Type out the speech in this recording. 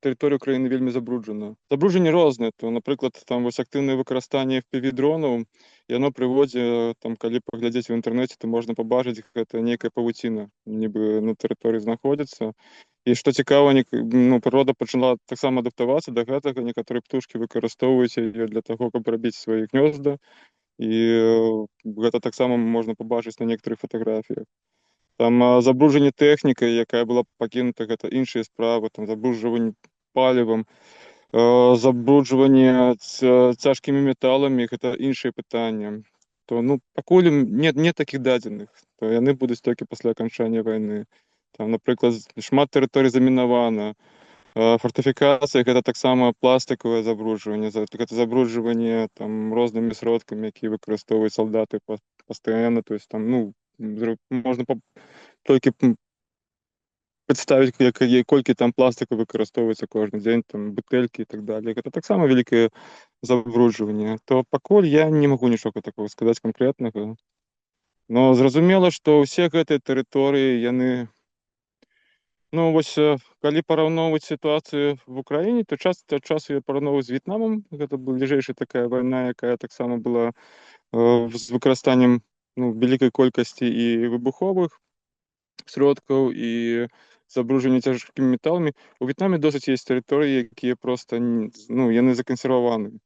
тэрыторыя краіны вельмі забруджана. Забруджанне рознае, то, напрыклад, там вось актыўнае выкарыстанне FPV-дронаў, яно прыводзіць, там, калі паглядзець у інтэрнэце, то можна пабачыць, гэта нейкая павуціна, нібы на тэрыторыі знаходзіцца. І што цікава, прырода пачала таксама адаптавацца да гэтага. Некаторыя птушкі выкарыстоўваюць яе для таго, каб рабіць свае гнёзда. І гэта таксама можна пабачыць на некаторых фатаграфіях. Там забруджанне тэхнікай, якая была пакінута, гэта іншыя справы, там забруджванне палівам, забруджванне цяжкімі металамі, гэта іншае пытанне. То пакуль нет такіх дадзеных, то яны будуць толькі пасля аканчання вайны. Там, напрыклад, шмат тэрыторый замінавана. Фартыфікацыя гэта таксама пластыкавае забруджванне, гэта забруджванне там рознымі сродкамі, якія выкарыстоўваюць салдаты пастаянна. То есть там можна толькі прадставіць, колькі там пластыку выкарыстоўваецца кожны дзень, там бутэлькі і так далее. Гэта таксама вялікае забруджванне. То пакуль я не магу нічога такога сказаць канкрэтнага. Но зразумела, што ўсе гэтыя тэрыторыі, яны калі параўноўваць сітуацыю в Украіне, то час ад часу я параўноўваю з В'етнамам. Гэта бліжэйшая такая вайна, якая таксама была з выкарыстаннем вялікай колькасці і выбуховых сродкаў, і забруджання цяжкімі металамі. У В'етнаме досыць ёсць тэрыторыі, якія проста яны закансерваваны.